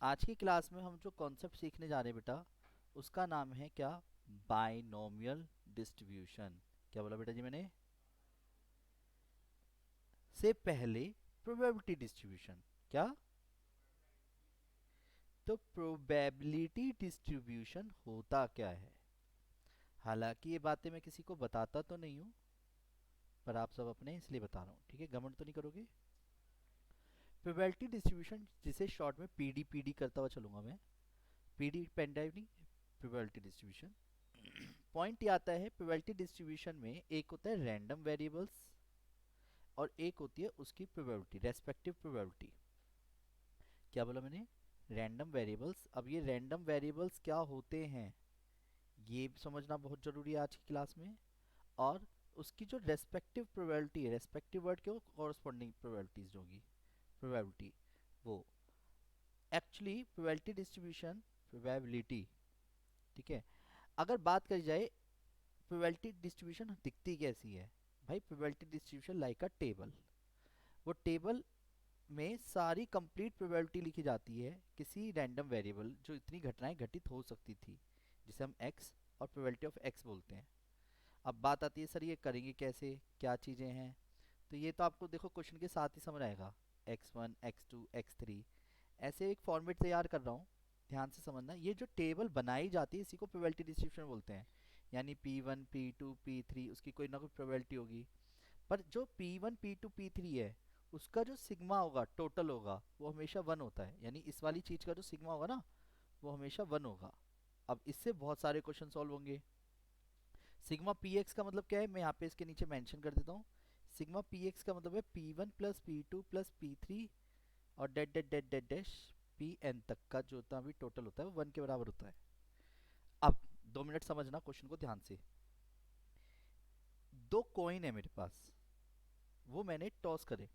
आज की क्लास में हम जो कॉन्सेप्ट सीखने जा रहे हैं बेटा, उसका नाम है क्या? Binomial distribution. क्या बोला बेटा जी मैंने? से पहले प्रोबेबिलिटी डिस्ट्रीब्यूशन। क्या? तो प्रोबेबिलिटी डिस्ट्रीब्यूशन होता क्या है? हालांकि ये बातें मैं किसी को बताता तो नहीं हूँ, पर आप सब अपने इसलिए बता रहा हूँ, ठीक है? घमंड तो नहीं करोगे? प्रोबेबिलिटी डिस्ट्रीब्यूशन, जिसे शॉर्ट में पीडी पीडी करता हुआ चलूंगा मैं, पीडी पेन ड्राइव नहीं, प्रोबेबिलिटी डिस्ट्रीब्यूशन। पॉइंट ये आता है प्रोबेबिलिटी डिस्ट्रीब्यूशन में, एक होता है रैंडम वेरिएबल्स और एक होती है उसकी प्रोबेबिलिटी, रेस्पेक्टिव प्रोबेबिलिटी। क्या बोला मैंने? Random variables. अब ये रैंडम वेरिएबल्स क्या होते हैं ये समझना बहुत जरूरी है आज की क्लास में। और उसकी जो रेस्पेक्टिव प्रोबेबिलिटी है, रेस्पेक्टिव वर्ड के कॉरस्पॉन्डिंग प्रोबेबिलिटीज होगी, प्रोबेबिलिटी वो एक्चुअली प्रोबेबिलिटी डिस्ट्रीब्यूशन, प्रोबेबिलिटी, ठीक है? अगर बात करी जाए प्रोबेबिलिटी डिस्ट्रीब्यूशन दिखती कैसी है भाई? प्रोबेबिलिटी डिस्ट्रीब्यूशन लाइक अ टेबल। वो टेबल में सारी कंप्लीट प्रोबेबिलिटी लिखी जाती है किसी रैंडम वेरिएबल जो इतनी घटनाएं घटित हो सकती थी, जिसे हम एक्स और प्रोबेबिलिटी ऑफ एक्स बोलते हैं। अब बात आती है सर ये करेंगे कैसे, क्या चीज़ें हैं? तो ये तो आपको देखो क्वेश्चन के साथ ही समझ आएगा। x1 x2 x3 ऐसे एक फॉर्मेट तैयार कर रहा हूँ, ध्यान से समझना। ये जो टेबल बनाई जाती है इसी को प्रोबेबिलिटी डिस्ट्रीब्यूशन बोलते हैं। यानी P1 P2 P3 उसकी कोई ना कोई प्रोबेबिलिटी होगी। पर जो P1 P2 P3 है, उसका जो सिग्मा होगा, टोटल होगा, वो हमेशा वन होता है। यानी इस वाली चीज का जो सिग्मा होगा ना, वो हमेशा वन होगा। अब इससे बहुत सारे क्वेश्चन सॉल्व होंगे। सिग्मा पी एक्स का मतलब क्या है, मैं यहाँ पे इसके नीचे मेंशन कर देता हूँ। सिग्मा पी एक्स का मतलब है P1 plus P2 plus P3 और dot dot dot dot dash P N तक का जो होता है अभी टोटल होता है वो वन के बराबर होता है। अब 2 मिनट समझना क्वेश्चन को ध्यान से। दो कॉइन है मेरे पास, वो मैंने टॉस करे।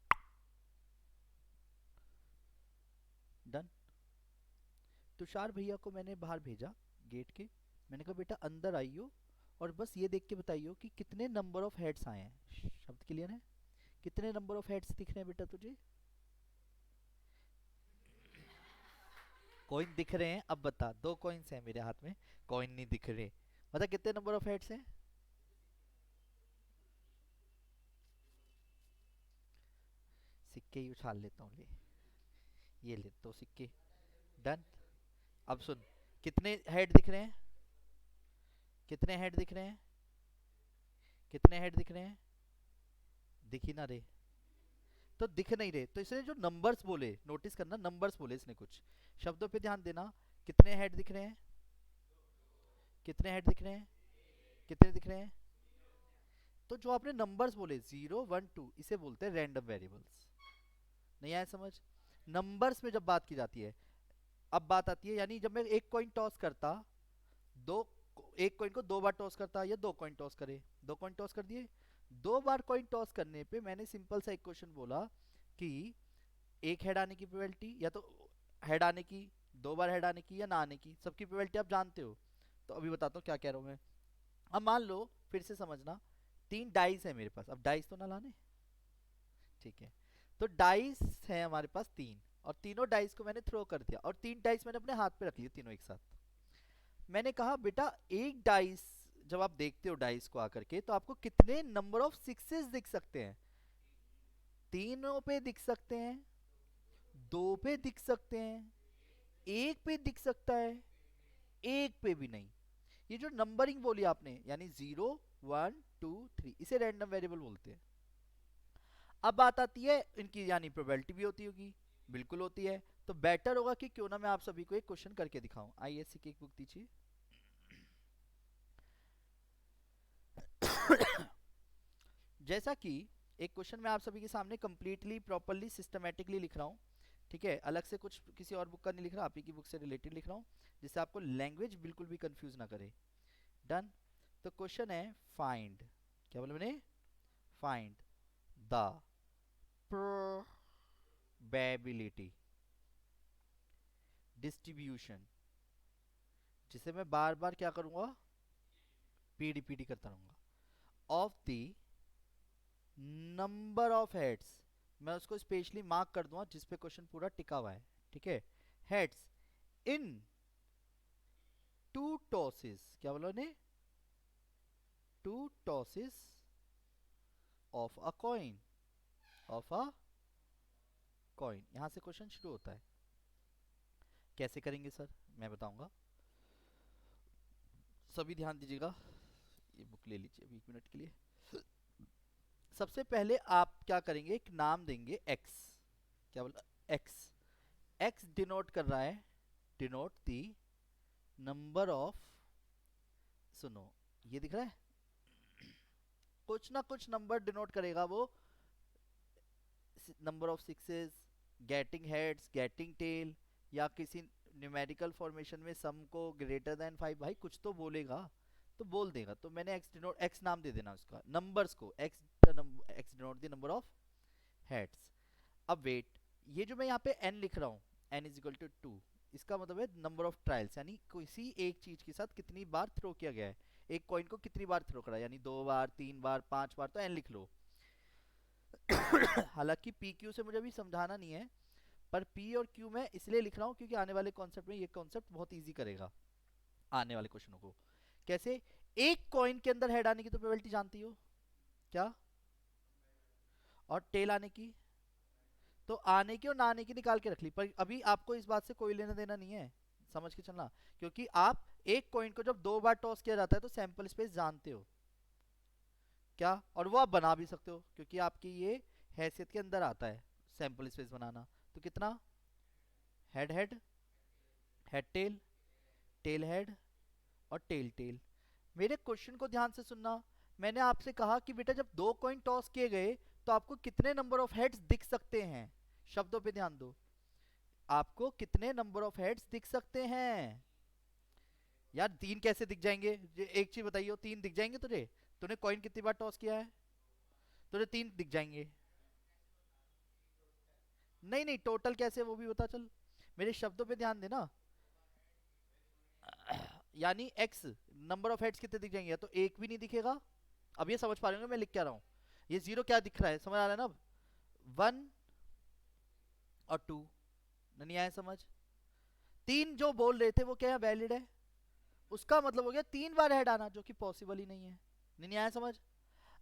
डन। तुषार भैया को मैंने बाहर भेजा गेट के। मैंने कहा बेटा अंदर आइयो और बस ये देख के बताइयो कि कितने नंबर ऑफ हेड्स आए हैं। शब्द क्लियर है? कितने नंबर ऑफ हेड्स दिख रहे हैं बेटा तुझे? कॉइन दिख रहे हैं? अब बता, दो कॉइन्स हैं मेरे हाथ में, कॉइन नहीं दिख रहे। बता कितने नंबर ऑफ हेड्स हैं? सिक्के ही उछाल लेता हूँ, ले ये ले तो सिक्के। डन। अब सुन, कितने हेड दिख रहे हैं? कितने हेड दिख रहे हैं? कितने हेड दिख रहे हैं? दिख ही ना रहे। तो दिख नहीं रहे तो इसने जो नंबर्स बोले, नोटिस करना, नंबर्स बोले इसने, कुछ शब्दों पे ध्यान देना। कितने हेड दिख रहे हैं? कितने हेड दिख रहे हैं? कितने दिख रहे हैं? तो जो आपने नंबर्स बोले 0 1 2, इसे बोलते हैं रैंडम वेरिएबल्स। नहीं आया समझ? नंबर्स में जब बात की जाती है, अब बात आती है, यानी जब मैं एक कॉइन टॉस करता, दो, एक कॉइन को 2 बार टॉस करता या 2 कॉइन टॉस करे, 2 कॉइन टॉस कर दिए। 2 बार कॉइन टॉस करने पे मैंने सिंपल सा एक क्वेश्चन बोला कि एक हेड आने की प्रोबेबिलिटी, या तो हेड आने की, 2 बार हेड आने की या ना आने की, सबकी प्रोबेबिलिटी आप जानते हो। तो अभी बताता हूँ क्या कह रहा हूँ मैं। अब मान लो, फिर से समझना, 3 डाइस है मेरे पास। अब डाइस तो ना लाने, ठीक है? तो डाइस है हमारे पास 3, और तीनों डाइस को मैंने थ्रो कर दिया, और 3 डाइस मैंने अपने हाथ पे रख लिए तीनों एक साथ। मैंने कहा बेटा एक डाइस, जब आप देखते हो डाइस को आकर के, तो आपको कितने नंबर ऑफ सिक्सेस दिख सकते हैं? तीनों पे दिख सकते हैं, दो पे दिख सकते हैं, एक पे दिख सकता है, एक पे भी नहीं। ये जो नंबरिंग बोली आपने, यानी 0 1 2 3, इसे रैंडम वेरिएबल बोलते हैं। अब बात आती है इनकी, यानी प्रोबेबिलिटी भी होती होगी, बिल्कुल होती है। तो बेटर होगा कि क्यों ना मैं आप सभी को एक क्वेश्चन करके दिखाऊं। आईएससी की एक बुक दीजिए। जैसा कि एक क्वेश्चन मैं आप सभी के सामने कंप्लीटली प्रॉपरली सिस्टमेटिकली लिख रहा हूँ, ठीक है? अलग से कुछ किसी और बुक का नहीं लिख रहा, आप ही की बुक से रिलेटेड लिख रहा हूँ, जिससे आपको लैंग्वेज बिल्कुल भी कंफ्यूज ना करे। डन। तो क्वेश्चन है फाइंड, क्या बोले मैंने? फाइंड द प्रोबेबिलिटी डिस्ट्रीब्यूशन, जिसे मैं बार बार क्या करूंगा? पीडी पीडी करता रहूंगा। Of the number of heads, मैं उसको स्पेशली मार्क कर दूंगा जिस पे क्वेश्चन पूरा टिका हुआ है, ठीक है? हेड्स इन टू टॉसेस, क्या बोला ने, two tosses of a coin, of a coin, यहां से क्वेश्चन शुरू होता है। कैसे करेंगे सर, मैं बताऊंगा, सभी ध्यान दीजिएगा। ये बुक ले लीजिए अभी 1 मिनट के लिए। सबसे पहले आप क्या करेंगे, एक नाम देंगे x, क्या बोला, x। x डिनोट कर रहा है, डिनोट दी नंबर ऑफ, सुनो ये दिख रहा है, कुछ ना कुछ नंबर डिनोट करेगा वो, number of sixes, getting heads, getting tail, या किसी न्यूमेरिकल फॉर्मेशन में सम को ग्रेटर देन 5, भाई कुछ तो बोलेगा, तो बोल देगा। तो मैंने x डिनोट, x नाम दे देना उसका, नंबर्स को x denote the number of heads. अब वेट, ये जो मैं यहाँ पे n लिख रहा हूँ, n इज इक्वल टू 2, इसका मतलब है नंबर ऑफ ट्रायल्स, यानी किसी एक चीज के साथ कितनी बार थ्रो किया गया है, एक कॉइन को कितनी बार थ्रो करा, यानी 2 बार, 3 बार, 5 बार, तो n लिख लो। हालांकि पी क्यू से मुझे अभी समझाना नहीं है, पर पी और क्यू मैं इसलिए लिख रहा हूँ क्योंकि आने वाले कॉन्सेप्ट में ये कॉन्सेप्ट बहुत इजी करेगा आने वाले क्वेश्चनों को। कैसे, एक कॉइन के अंदर हेड आने की तो प्रोबेबिलिटी जानती हो क्या, और टेल आने की, तो आने की और ना आने की निकाल के रख ली, पर अभी आपको इस बात से कोई लेना देना नहीं है, समझ के चलना। क्योंकि आप एक कॉइन को जब 2 बार टॉस किया जाता है तो सैंपल स्पेस जानते हो क्या, और वो आप बना भी सकते हो क्योंकि आपकी ये हैसियत के अंदर आता है सैंपल स्पेस बनाना। तो कितना, head head, head tail, tail head, और टेल टेल। मेरे क्वेश्चन को ध्यान से सुनना, मैंने आपसे कहा कि बेटा जब 2 कॉइन टॉस किए गए तो आपको कितने नंबर ऑफ हेड्स दिख सकते हैं, शब्दों पे ध्यान दो, आपको कितने नंबर ऑफ हेड्स दिख सकते हैं। यार 3 कैसे दिख जाएंगे, एक चीज बताइए, 3 दिख जाएंगे तुझे, तूने कॉइन कितनी बार टॉस किया है, तुझे 3 दिख जाएंगे। नहीं नहीं, टोटल कैसे वो भी बता चल, मेरे शब्दों पे ध्यान देना। यानी x नंबर ऑफ हेड्स कितने दिख जाएंगे, या तो एक भी नहीं दिखेगा, अब ये समझ पा रहे होंगे मैं लिख क्या रहा हूँ, ये 0 क्या दिख रहा है, समझ आ रहा है ना अब, 1 और 2, नहीं आया समझ। 3 जो बोल रहे थे वो क्या वैलिड है, उसका मतलब हो गया 3 बार हेड आना, जो कि पॉसिबल ही नहीं है, नहीं आया समझ।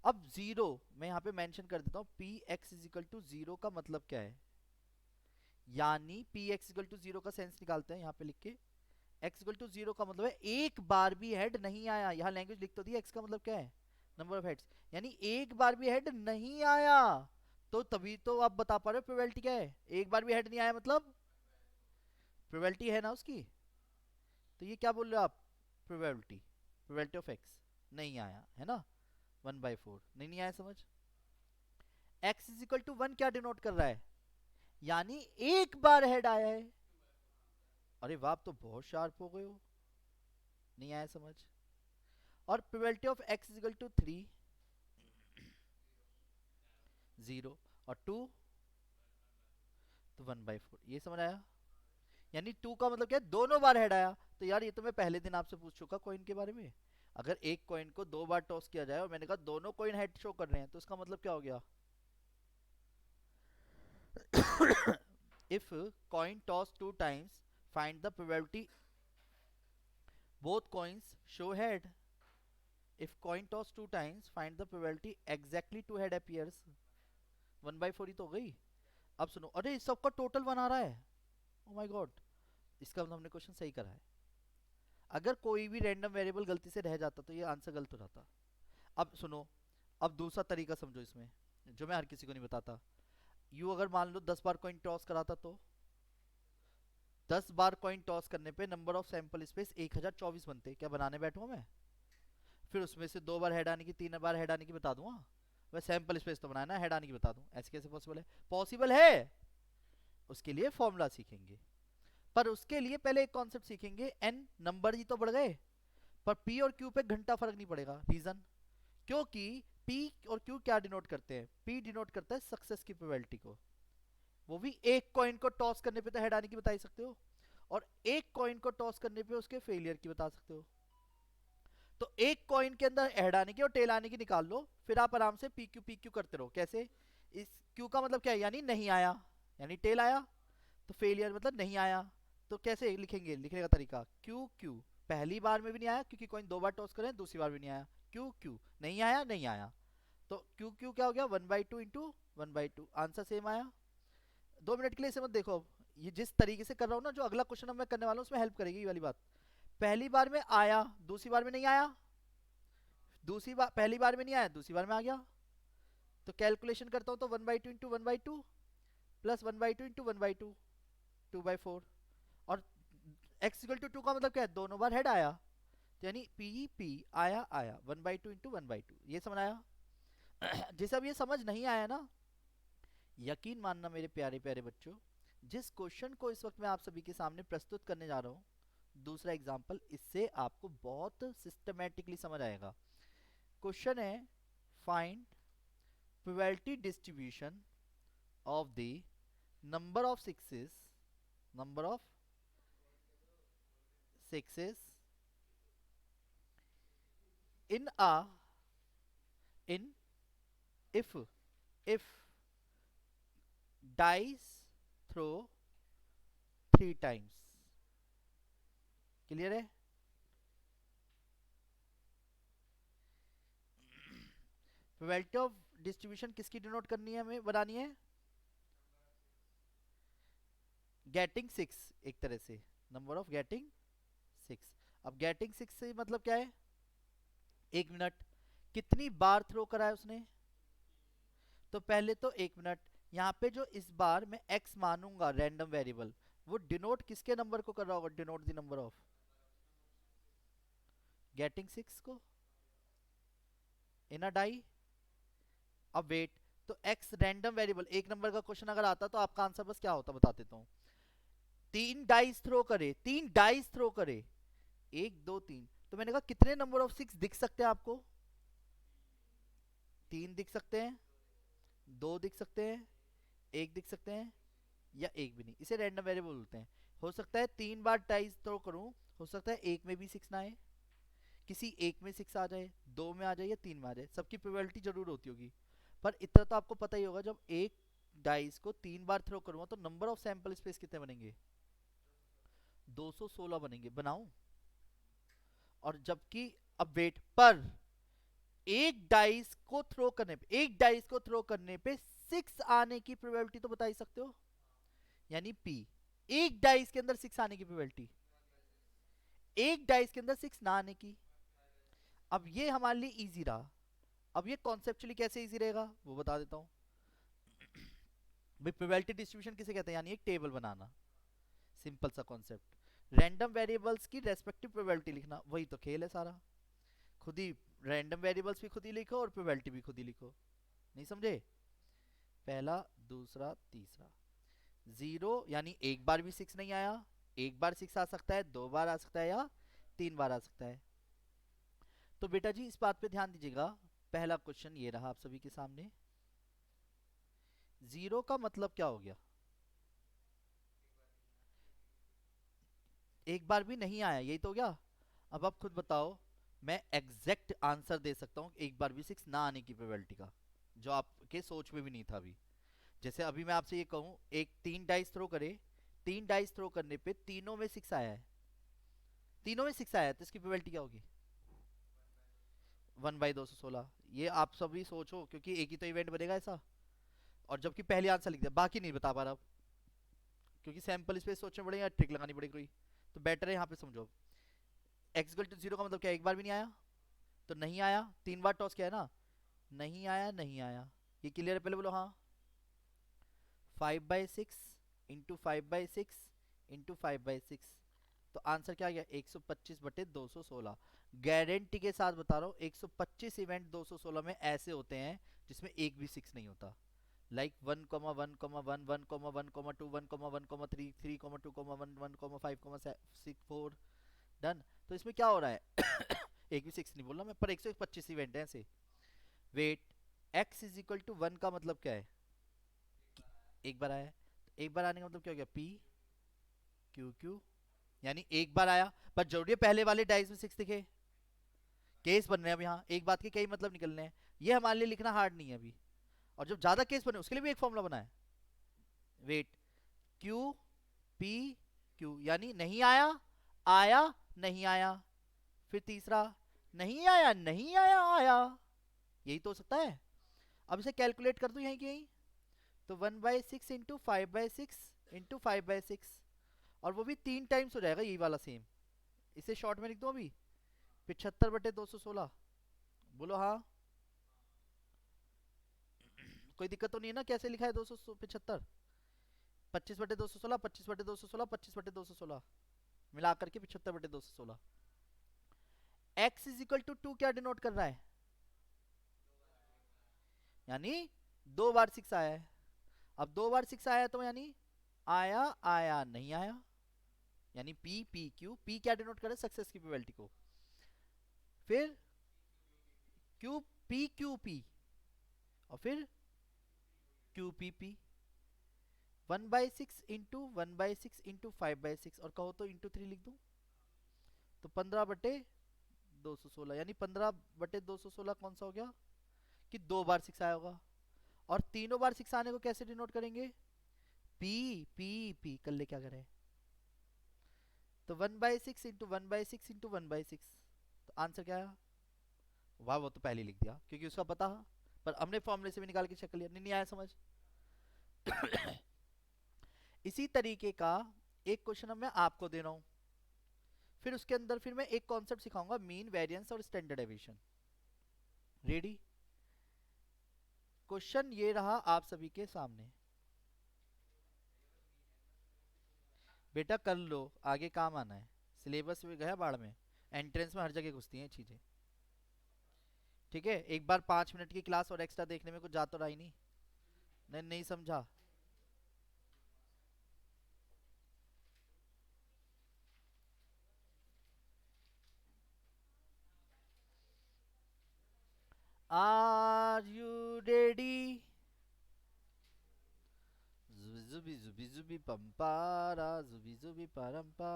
अब 0 मैं यहाँ पे मेंशन कर देता हूँ, P X is equal to 0 का मतलब क्या है, यानी पी एक्स इक्वल टू 0 का सेंस निकालते हैं यहाँ पे लिख के, x इक्वल टू 0 का मतलब है एक बार भी हेड नहीं आया, यहाँ लैंग्वेज लिख तो दी, x का मतलब क्या है, नंबर ऑफ हेड्स, यानी एक बार भी हेड नहीं आया, तो तभी तो आप बता पा रहे हो प्रोबेबिलिटी क्या है, एक बार भी हेड नहीं आया मतलब प्रोबेबिलिटी है ना उसकी। तो ये क्या बोल रहे हो आप, प्रोबेबिलिटी, प्रोबेबिलिटी ऑफ x नहीं आया है ना, 1/4, नहीं आया समझ। x इज इक्वल टू 1 क्या डिनोट कर रहा है, यानी एक बार हेड आया है। अरे वाह, आप तो बहुत शार्प हो गए हो, नहीं आया समझ। और probability of x is equal to 3, 0, और 2 तो 1/4, ये समझ आया। यानी 2 का मतलब क्या है, दोनों बार हेड आया। तो यार ये तो मैं पहले दिन आपसे पूछ चुका कॉइन के बारे में, अगर एक कॉइन को 2 बार टॉस किया जाए और मैंने कहा दोनों कॉइन हेड शो कर रहे हैं, तो इसका मतलब क्या हो गया, if coin toss 2 times find the probability both coins show head, if coin toss 2 times find the probability exactly 2 head appears, 1/4 ही तो हो गई। अब सुनो, अरे इस सबका टोटल 1 आ रहा है, ओ माय गॉड, इसका मतलब हमने क्वेश्चन सही करा है। अगर कोई भी रैंडम वेरिएबल गलती से रह जाता तो ये आंसर गलत हो जाता। अब सुनो, अब दूसरा तरीका समझो इसमें, जो मैं हर किसी को नहीं बताता। यू अगर मान लो 10 बार कॉइन टॉस कराता तो 10 बार कॉइन टॉस करने पे नंबर ऑफ सैंपल स्पेस 1024 बनते, क्या बनाने बैठूं मैं, फिर उसमें से 2 बार हेड आने की, 3 बार हेड आने की बता दूंगा, वह सैंपल स्पेस तो बनाना, हेड आने की बता दूं, ऐसे कैसे पॉसिबल है, पॉसिबल है। उसके लिए फॉर्मूला सीखेंगे, पर उसके लिए पहले एक कॉन्सेप्ट सीखेंगे, एन नंबर ही तो बढ़ गए, पर पी और क्यू पे घंटा फर्क नहीं पड़ेगा। रीजन, क्योंकि पी और क्यू क्या डिनोट करते हैं, पी डिनोट करता है सक्सेस की प्रोबेबिलिटी को, वो भी एक कॉइन को टॉस करने पे तो हेड आने की बता ही सकते हो, और एक कॉइन को टॉस करने पे उसके फेलियर की बता सकते हो। तो एक कॉइन के अंदर हेड आने की और टेल आने की निकाल लो, फिर आप आराम से पी क्यू करते रहो। कैसे, इस क्यू का मतलब क्या है, यानी नहीं आया, यानी टेल आया, तो फेलियर मतलब नहीं आया, तो कैसे लिखेंगे, लिखने का तरीका क्यू क्यू, पहली बार में भी नहीं आया क्योंकि कॉइन 2 बार टॉस करें, दूसरी बार भी नहीं आया, क्यू क्यू नहीं आया नहीं आया, तो क्यू क्यू क्या हो गया 1/2 इंटू 1/2, आंसर सेम आया। 2 मिनट के लिए इसे मत देखो, अब ये जिस तरीके से कर रहा हूँ ना, जो अगला क्वेश्चन अब मैं करने वाला हूँ उसमें हेल्प करेगी ये वाली बात। पहली बार में आया, दूसरी बार में नहीं आया, दूसरी बार पहली बार में नहीं आया, दूसरी बार में आ गया, तो कैलकुलेशन करता हूँ तो 1/2 इंटू 1/2 प्लस 1/2 इंटू 1/2, 2/4, और x इक्वल टू 2 का मतलब क्या है, दोनों बार हेड आया, तो यानी पी पी आया आया 1/2 इंटू 1/2, ये समझ आया। जिसे अब ये समझ नहीं आया ना, यकीन मानना मेरे प्यारे प्यारे बच्चों, जिस क्वेश्चन को इस वक्त मैं आप सभी के सामने प्रस्तुत करने जा रहा हूँ, दूसरा एग्जाम्पल, इससे आपको बहुत सिस्टमेटिकली समझ आएगा। क्वेश्चन है, find probability distribution of the number of sixes, number of sixes in a in if dice throw 3 times, clear है। प्रोबेबिलिटी ऑफ डिस्ट्रीब्यूशन किसकी डिनोट करनी है, हमें बनानी है, गेटिंग 6, एक तरह से नंबर ऑफ गेटिंग 6। अब गेटिंग 6 से मतलब क्या है, 1 मिनट, कितनी बार थ्रो करा है उसने, तो पहले तो 1 मिनट, यहाँ पे जो इस बार मैं x मानूंगा रैंडम वेरिएबल, वो डिनोट किसके नंबर को कर रहा होगा, denote the number of getting 6 को इन अ डाई। अब वेट, तो x रैंडम वेरिएबल, 1 नंबर का क्वेश्चन अगर आता तो आपका आंसर बस क्या होता बता देता हूँ, 3 डाइस थ्रो करे, 3 डाइस थ्रो करे, 1 2 3, तो मैंने कहा कितने नंबर ऑफ 6 दिख सकते हैं आपको, 3 दिख सकते हैं, 2 दिख सकते हैं, 1 दिख सकते हैं, या एक भी नहीं, इसे रैंडम वेरिएबल बोलते हैं। हो सकता है 3 बार डाइस थ्रो करूं, हो सकता है एक में भी 6 ना आए, किसी एक में 6 आ जाए, 2 में आ जाए, या 3 में आ जाए, सबकी प्रोबेबिलिटी जरूर होती होगी, पर इतना तो आपको पता ही होगा, जब एक डाइस को 3 बार थ्रो करूंगा तो नंबर ऑफ सैंपल स्पेस कितने बनेंगे, 216 बनेंगे, बनाऊं। और जबकि अब वेट पर एक डाइस को थ्रो करने पे 6 आने की प्रोबेबिलिटी तो बता ही सकते हो, यानी पी, एक डाइस के अंदर 6 आने की प्रोबेबिलिटी, एक डाइस के अंदर 6 ना आने की। अब ये हमारे लिए इजी रहा, अब ये कॉन्सेप्चुअली कैसे इजी रहेगा वो बता देता हूं। भाई प्रोबेबिलिटी डिस्ट्रीब्यूशन किसे कहते हैं, यानी एक टेबल बनाना, सिंपल सा कॉन्सेप्ट, रैंडम वेरिएबल्स की रेस्पेक्टिव प्रोबेबिलिटी लिखना, वही तो खेल है सारा, खुद ही रैंडम वेरिएबल्स भी खुद ही लिखो और प्रोबेबिलिटी भी खुद ही लिखो, नहीं समझे, पहला दूसरा तीसरा। 0 यानी एक बार भी 6 नहीं आया, एक बार 6 आ सकता है, 2 बार आ सकता है, या 3 बार आ सकता है। तो बेटा जी इस बात पे ध्यान दीजिएगा, पहला क्वेश्चन ये रहा आप सभी के सामने, 0 का मतलब क्या हो गया, एक बार भी नहीं आया, यही तो हो गया। अब आप खुद बताओ, मैं एग्जैक्ट आंसर दे सकता हूँ एक बार भी 6 ना आने की प्रोबेबिलिटी का, जो आपके सोच में भी नहीं था अभी। जैसे अभी मैं आपसे ये कहूँ, एक 3 डाइस थ्रो करे, 3 डाइस थ्रो करने पे तीनों में 6 आया है, तीनों में 6 आया है, तो इसकी प्रोबेबिलिटी क्या होगी, 1/216। ये आप सभी सोचो, क्योंकि एक ही तो इवेंट बनेगा ऐसा, और जबकि पहले आंसर लिख दिया, बाकी नहीं बता पा रहा अब, क्योंकि सैंपल स्पेस सोचना पड़ेगा, ट्रिक लगानी पड़ेगी कोई, तो बेटर है यहाँ पे समझो। एक्स इक्वल टू 0 का मतलब क्या है, एक बार भी नहीं आया, तो नहीं आया, 3 बार टॉस किया है ना, नहीं आया नहीं आया, ये क्लियर है, पहले बोलो हाँ। 5/6 इंटू 5/6 इंटू 5/6, तो आंसर क्या आ गया, 125/216। गारंटी के साथ बता रहा हूँ 125 इवेंट 216 में ऐसे होते हैं जिसमें एक भी 6 नहीं होता, लाइक 1,1,1,1 1,1,2 1,1,3 3,2,1 1,5,6 4 डन। तो इसमें क्या हो रहा है एक भी 6 नहीं बोल रहा मैं, पर 125 इवेंट है ऐसे। Wait, x is equal to 1 का मतलब क्या है, एक बार आया है, तो एक बार आने का मतलब क्या हो गया, p q q, यानी एक बार आया, पर जरूरी है पहले वाले डाइस में 6 दिखे, केस बन रहे हैं अब यहाँ, एक बात के कई मतलब निकलने हैं, ये हमारे लिए लिखना हार्ड नहीं है अभी, और जब ज्यादा केस बने उसके लिए भी एक फॉर्मूला बना है। वेट, क्यू पी क्यू, यानी नहीं आया, आया, नहीं आया। फिर तीसरा, नहीं आया, नहीं आया, आया। यही तो हो सकता है। अब इसे कैलकुलेट कर दूं यहीं की यहीं। तो 1/6 इंटू 5/6 इंटू 5/6, और वो भी 3 टाइम्स हो जाएगा यही वाला सेम। इसे शॉर्ट में लिख दो अभी, 75/216। बोलो हाँ। कोई दिक्कत तो नहीं है ना, कैसे लिखा है 275? 25/216, 25/216, 25/216, मिला करके 75/216। x इज इक्वल टू 2 क्या डिनोट कर रहा है? यानी 2 बार 6 आया है। अब 2 बार 6 आया तो यानी आया, आया, नहीं आया। यानी पी पी क्यू, पी क्या डिनोट करे? सक्सेस की प्रोबेबिलिटी को। फिर क्यू पी क्यू पी, और फिर Q P P. 1/6 into 1/6 into 5/6, और कहो तो इंटू 3 लिख दूं, तो 15/216, यानी 15/216 कौन सा हो गया कि 2 बार 6 आया होगा। और तीनों बार 6 आने को कैसे डिनोट करेंगे? पी पी पी कर ले, क्या करें? तो 1/6 इंटू 1/6 इंटू 1/6, तो आंसर क्या आया? वाह, वो तो पहले ही लिख दिया क्योंकि उसका पता। पर हमने फॉर्मूले से भी निकाल के चेक कर लिया, नहीं आया समझ। इसी तरीके का एक क्वेश्चन अब मैं आपको दे रहा हूं, फिर उसके अंदर फिर मैं एक कॉन्सेप्ट सिखाऊंगा, मीन वेरिएंस और स्टैंडर्ड डेविएशन। रेडी? क्वेश्चन ये रहा आप सभी के सामने। बेटा कर लो, आगे काम आना है। सिलेबस में गया बाढ़ में, एंट्रेंस में हर जगह घुसती हैं चीजें। ठीक है, एक बार 5 मिनट की क्लास और एक्स्ट्रा देखने में कुछ जा तो रहा ही नहीं। नहीं, नहीं समझा? Are you ready? जुबी जुबी जुबी जुबी पंपारा, जुबी जुबी परम्पा।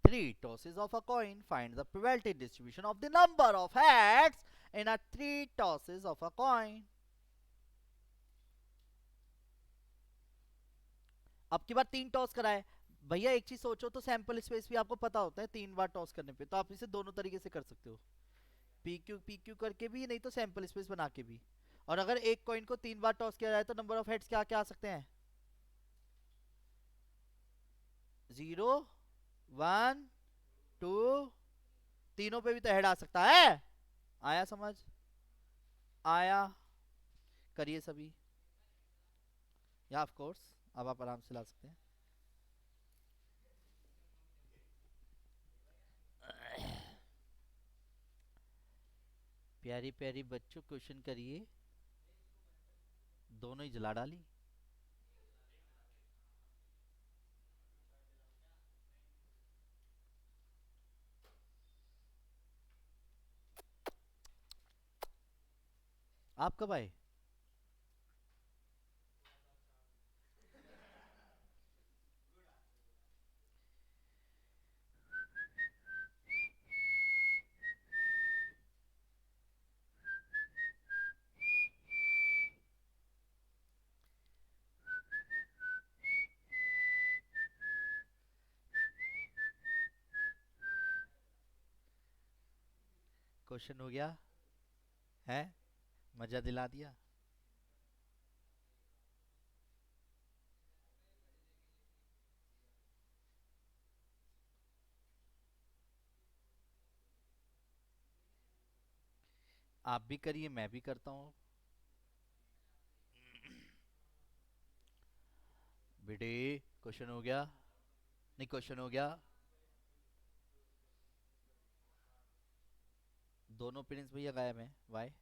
Three tosses of a coin, find the probability distribution of the number of heads in a three tosses of a coin. अब की बार 3 टॉस कराए। भैया एक चीज सोचो तो, सैंपल स्पेस भी आपको पता होता है 3 बार टॉस करने पे, तो आप इसे दोनों तरीके से कर सकते हो, पी क्यू करके भी, नहीं तो सैंपल स्पेस बना के भी। और अगर एक कॉइन को 3 बार टॉस किया जाए तो नंबर ऑफ हेड्स क्या क्या आ सकते हैं? 0, 1, 2, तीनों पे भी तो हेड आ सकता है। आया समझ? आया? करिए सभी, या ऑफ कोर्स अब आप आराम से ला सकते हैं। प्यारी प्यारी बच्चों, क्वेश्चन करिए। दोनों ही जला डाली। आप कब आए? क्वेश्चन हो गया है? मजा दिला दिया। आप भी करिए, मैं भी करता हूँ। बेटे, क्वेश्चन हो गया? नहीं, क्वेश्चन हो गया। दोनों पेरेंट्स भैया गायब हैं, वाई?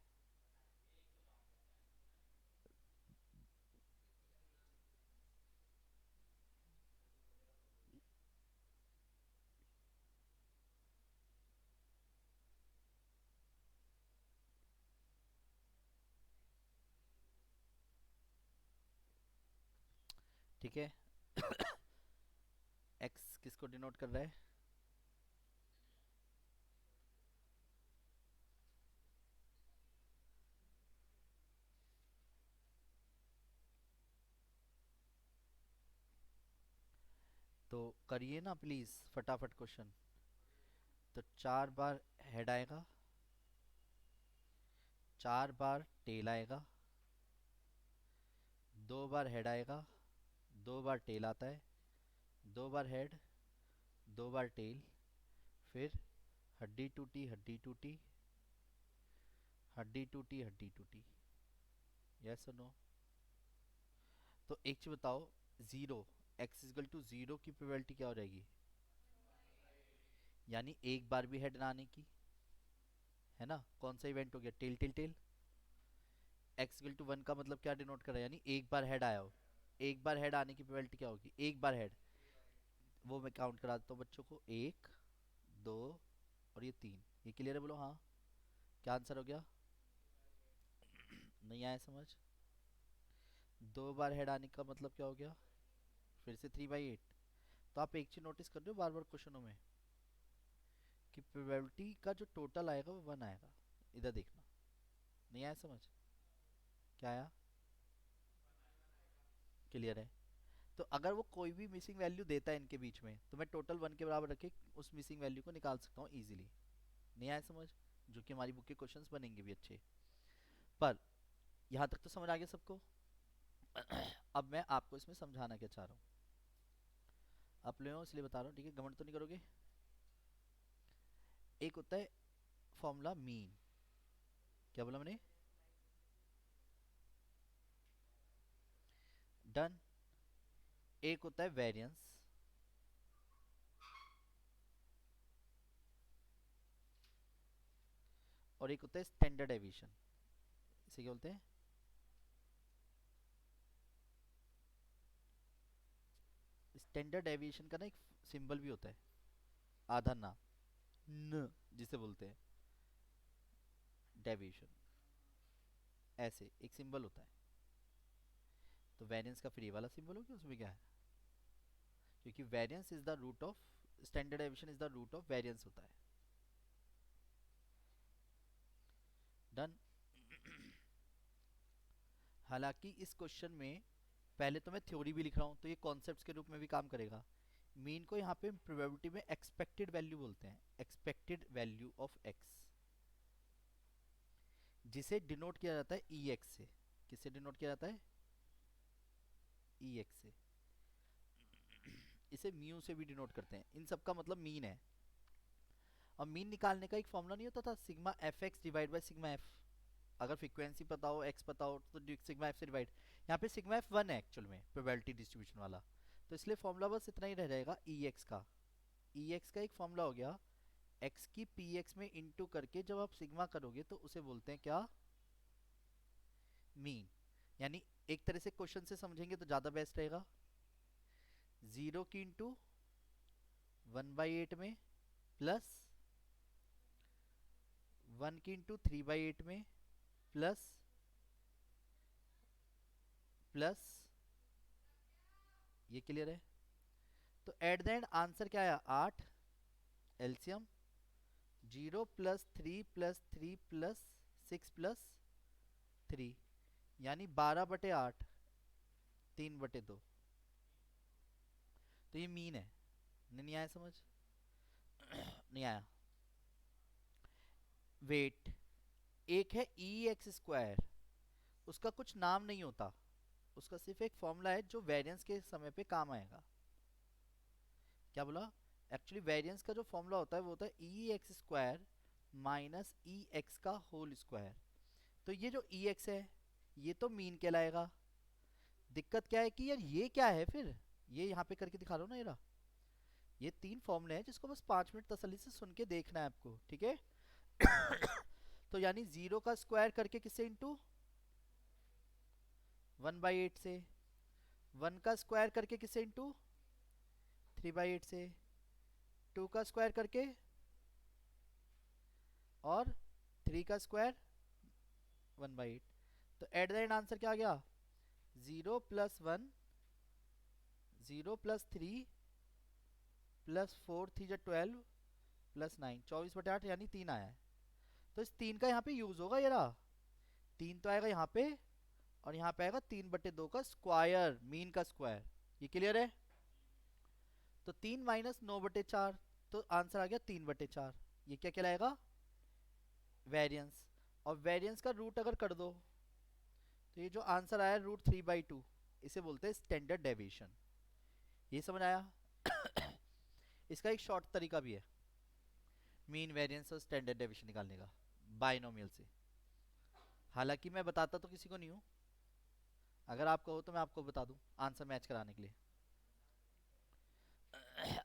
ठीक है। एक्स किसको डिनोट कर रहा है? तो करिए ना प्लीज फटाफट क्वेश्चन। तो 4 बार हेड आएगा, 4 बार टेल आएगा, 2 बार हेड आएगा, 2 बार टेल आता है, 2 बार हेड, 2 बार टेल, फिर हड्डी टूटी हड्डी टूटी, हड्डी टूटी हड्डी टूटी। यस और नो? तो एक चीज बताओ, zero, X is equal to zero की प्रोबेबिलिटी क्या हो जाएगी? यानी एक बार भी हेड ना आने की, है ना? कौन सा इवेंट हो गया? Tail tail tail. X equal to 1 का मतलब क्या डिनोट कर रहा है? यानी एक बार हेड आया हो। एक बार हेड आने की प्रोबेबिलिटी क्या होगी? एक बार हेड, वो मैं काउंट करा देता हूँ बच्चों को, 1, 2 और ये 3। ये क्लियर है? बोलो हाँ। क्या आंसर हो गया? नहीं आया समझ? 2 बार हेड आने का मतलब क्या हो गया? फिर से 3/8। तो आप एक चीज नोटिस कर रहे हो बार बार क्वेश्चनों में, कि प्रोबेबिलिटी का जो टोटल आएगा वो 1 आएगा। इधर देखना। नहीं आया समझ? क्या आया? क्लियर है? तो अगर वो कोई भी मिसिंग वैल्यू देता है इनके बीच में, तो मैं टोटल 1 के बराबर रख के उस मिसिंग वैल्यू को निकाल सकता हूँ इजीली। नहीं आया समझ? जो कि हमारी बुक के क्वेश्चंस बनेंगे भी अच्छे। पर यहाँ तक तो समझ आ गया सबको? अब मैं आपको इसमें समझाना क्या चाह रहा हूँ, आप लोगों इसलिए बता रहा हूँ, ठीक है? घमंड तो नहीं करोगे? एक होता है फॉर्मूला मीन। क्या बोला मैंने? डन। एक होता है वेरिएंस, और एक होता है स्टैंडर्ड डेविएशन। इसे क्या बोलते हैं? स्टैंडर्ड डेविएशन का ना एक सिंबल भी होता है, आधा ना, न जिसे बोलते हैं डेविएशन, ऐसे एक सिंबल होता है। तो वेरिएंस का फिर ये वाला सिंबल हो गया, उसमें क्या है? क्योंकि variance is the root of, standard deviation is the root of variance होता है। डन। हालांकि इस क्वेश्चन में पहले तो मैं थ्योरी भी लिख रहा हूँ, तो ये कॉन्सेप्ट्स के रूप में भी काम करेगा। मीन को यहाँ पे प्रोबेबिलिटी में एक्सपेक्टेड वैल्यू बोलते हैं, एक्सपेक्टेड वैल्यू ऑफ एक्स, जिसे डिनोट किया जाता है ई एक्स से। किससे डिनोट किया जाता है? ई एक्स से। इसे म्यू से भी डिनोट करते हैं। इन सब का मतलब मीन है। और मीन निकालने का एक फॉर्मूला नहीं होता था, sigma F x divide by sigma F. अगर फ्रीक्वेंसी पता हो, एक्स पता हो, तो सिग्मा एफ से डिवाइड। यहाँ पे सिग्मा एफ 1 है एक्चुअल में, प्रोबेबिलिटी डिस्ट्रीब्यूशन वाला। तो इसलिए फॉर्मूला बस इतना ही रह जाएगा ई एक्स का। ई एक्स का एक फॉर्मूला हो गया, एक्स की पी एक्स में इंटू करके जब आप सिग्मा करोगे तो उसे बोलते हैं क्या? मीन। यानी एक तरह से क्वेश्चन से समझेंगे तो ज़्यादा बेस्ट रहेगा। 0 की इंटू 1/8 में, प्लस 1 की इंटू 3/8 में, प्लस प्लस, ये क्लियर है? तो एट द एंड आंसर क्या आया? 8। एलसीएम 0+3+3+6+3, यानी 12/8, 3/2। तो ये मीन है। नहीं आया समझ? नहीं आया? वेट, एक है ई एक्स स्क्वायर, उसका कुछ नाम नहीं होता, उसका सिर्फ एक फॉर्मूला है जो वेरिएंस के समय पे काम आएगा। क्या बोला? एक्चुअली वेरिएंस का जो फॉर्मूला होता है वो होता है ई एक्स स्क्वायर माइनस ई एक्स का होल स्क्वायर। तो ये जो ई एक्स है ये तो मीन कहलाएगा। दिक्कत क्या है कि यार ये क्या है फिर? ये यहाँ पे करके दिखा रहा हूँ ना, ये 3 फॉर्मूले हैं जिसको बस 5 मिनट तसल्ली से सुन के देखना है आपको, ठीक है? तो यानी 0 का स्क्वायर करके किससे इंटू? 1/8 से। 1 का स्क्वायर करके किससे इंटू? 3/8 से। 2 का स्क्वायर करके, और 3 का स्क्वायर 1/8। तो एट द एंड आंसर क्या आ गया? 0+1 0+3 +4 थी जो 12 +9 24/8 यानी 3 आया है। तो इस 3 का यहाँ पे यूज होगा ये रहा, 3 तो आएगा यहाँ पे, और यहाँ पे आएगा 3/2 का स्क्वायर, मीन का स्क्वायर। ये क्लियर है? तो 3 - 9/4, तो आंसर आ गया 3/4। ये क्या कहलाएगा? वेरिएंस। और वेरिएंस का रूट अगर कर दो तो ये जो आंसर आया √3/2, इसे बोलते हैं स्टैंडर्ड डेविएशन। ये समझ आया? इसका एक शॉर्ट तरीका भी है मीन वेरिएंस और स्टैंडर्ड डेविएशन निकालने का, बाइनोमियल से। हालांकि मैं बताता तो किसी को नहीं हूँ, अगर आप कहो तो मैं आपको बता दूं आंसर मैच कराने के लिए।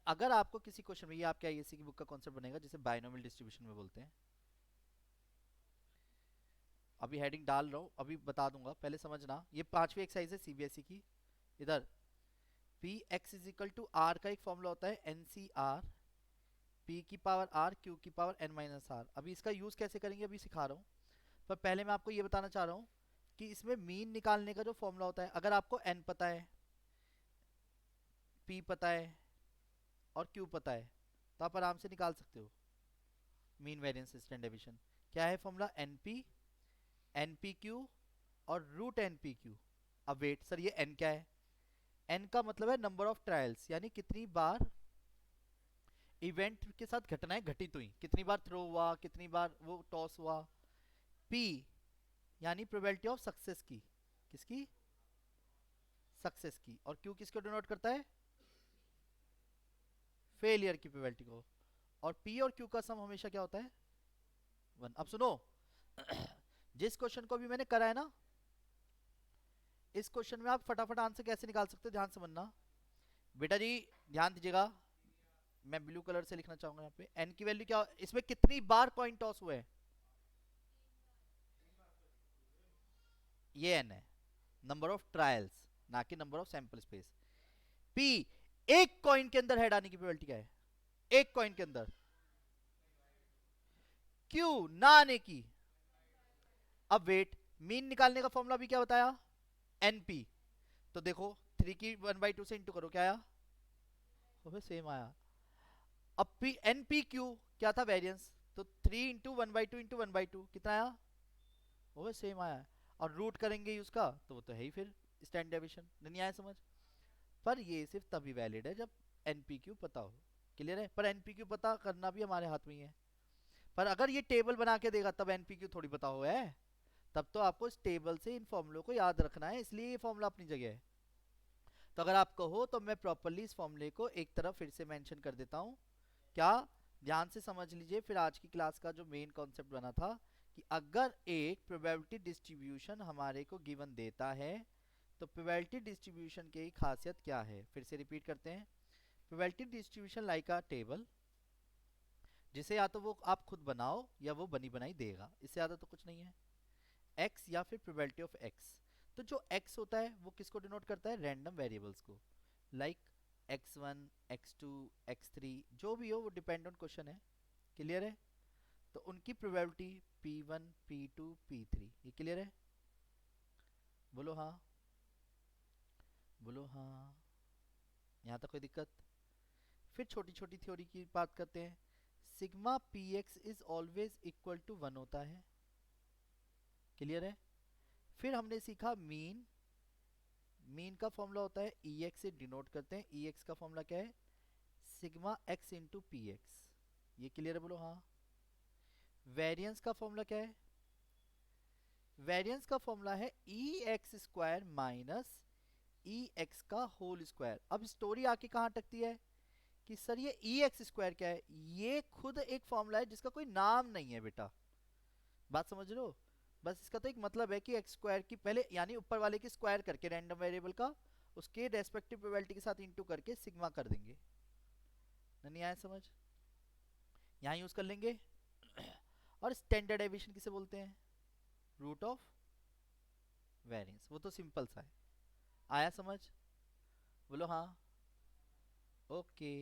अगर आपको किसी क्वेश्चन में, ये आपके आईएससी की बुक का कॉन्सेप्ट बनेगा जिसे बाइनोमियल डिस्ट्रीब्यूशन में बोलते हैं। अभी हेडिंग डाल रहा हूँ, अभी बता दूंगा, पहले समझना। ये 5वीं एक्सरसाइज है सीबीएसई की। इधर P X is equal to R का एक फॉर्मूला होता है एन सी आर, पी की पावर आर क्यू की पावर एन माइनस आर। अभी इसका यूज कैसे करेंगे अभी सिखा रहा हूँ, पर पहले मैं आपको ये बताना चाह रहा हूँ कि इसमें मीन निकालने का जो फॉर्मूला होता है, अगर आपको एन पता है, पी पता है और क्यू पता है, तो आप आराम से निकाल सकते हो मीन वेरिएंस स्टैंडर्ड डेविएशन। क्या है formula? N P, N P Q और रूट एन पी क्यू। अब वेट सर, ये एन क्या है? एन का मतलब है नंबर ऑफ ट्रायल्स, यानी कितनी बार इवेंट के साथ घटनाएं घटित हुई, कितनी बार थ्रो हुआ, कितनी बार वो टॉस हुआ। पी यानी प्रोबेबिलिटी ऑफ सक्सेस की, किसकी? सक्सेस की। और क्यू किसको डिनोट करता है? फेलियर की प्रोबेबिलिटी को। और पी और क्यू का सम हमेशा क्या होता है? 1। अब सुनो, जिस क्वेश्चन को भी मैंने करा है ना, इस क्वेश्चन में आप फटाफट आंसर कैसे निकाल सकते हो, ध्यान से बनना बेटा जी, ध्यान दीजिएगा। मैं ब्लू कलर से लिखना चाहूंगा यहाँ पे। एन की वैल्यू क्या, इसमें कितनी बार कॉइन टॉस हुए? ये एन है, नंबर ऑफ ट्रायल्स, ना कि number of sample space. P, एक कॉइन के अंदर हेड आने की प्रोबेबिलिटी क्या है? एक कॉइन के अंदर। क्यू, ना आने की। अब वेट, मीन निकालने का फॉर्मूला भी क्या बताया? एनपी। तो देखो 3 की 1/2 से इंटू करो, क्या आया? सेम आया। अब पी एन पी क्यू क्या था? वेरिएंस। तो 3 इंटू 1/2 इंटू 1/2 कितना आया? वो सेम आया। और रूट करेंगे उसका तो वो तो है ही फिर स्टैंडर्ड डेविएशन। नहीं आया समझ? पर ये सिर्फ तभी वैलिड है जब एनपीक्यू पता हो। क्लियर है? पर एनपीक्यू पता करना भी हमारे हाथ में ही है। पर अगर ये टेबल बना के देगा तब एनपीक्यू थोड़ी पता हो है, तब तो आपको इस टेबल से इन फॉर्मूलों को याद रखना है, इसलिए ये फॉर्मूला अपनी जगह है। तो अगर आप कहो तो मैं प्रॉपरली इस फॉर्मूले को एक तरफ फिर से मेंशन कर देता हूँ। क्या? ध्यान से समझ लीजिए, फिर आज की क्लास का जो मेन कॉन्सेप्ट बना था कि अगर एक प्रोबेबिलिटी डिस्ट्रीब्यूशन हमारे को गिवन देता है तो प्रोबेबिलिटी डिस्ट्रीब्यूशन की खासियत क्या है, फिर से रिपीट करते हैं। प्रोबेबिलिटी डिस्ट्रीब्यूशन लाइक अ टेबल, जिसे या तो वो आप खुद बनाओ या वो बनी बनाई देगा, इससे ज़्यादा तो कुछ नहीं है। एक्स या फिर प्रोबेबिलिटी ऑफ एक्स। तो जो एक्स होता है वो किसको डिनोट करता है? रैंडम वेरिएबल्स को, लाइक x1 x2 x3, जो भी हो वो डिपेंड ऑन क्वेश्चन है। क्लियर है? तो उनकी प्रोबेबिलिटी p1 p2 p3, ये क्लियर है? बोलो हाँ, बोलो हाँ। यहाँ तक कोई दिक्कत? फिर छोटी छोटी थ्योरी की बात करते हैं। Sigma P X is always equal to 1 होता है। क्लियर है? फिर हमने सीखा मीन, मीन का फॉर्मूला होता है ई एक्स से डिनोट करते हैं। ई एक्स का फॉर्मूला क्या है? Sigma x into P x. ये क्लियर है? बोलो हाँ। वेरिएंस का फॉर्मूला क्या है? वेरिएंस का फॉर्मूला है ई एक्स स्क्वायर माइनस ई एक्स का होल स्क्वायर। अब स्टोरी आके कहाँ अटकती है कि सर ये ई एक्स स्क्वायर क्या है? ये खुद एक फॉर्मूला है जिसका कोई नाम नहीं है बेटा, बात समझ लो। बस इसका तो एक मतलब है कि एक्स स्क्वायर की पहले यानी ऊपर वाले की स्क्वायर करके रैंडम वेरिएबल का उसके रेस्पेक्टिव प्रोबेबिलिटी के साथ इंटू करके सिग्मा कर देंगे। नहीं आया समझ? यहाँ यूज कर लेंगे। और स्टैंडर्ड डेविएशन किसे बोलते हैं? Root of variance. वो तो सिंपल सा है। आया समझ? बोलो हाँ। ओके।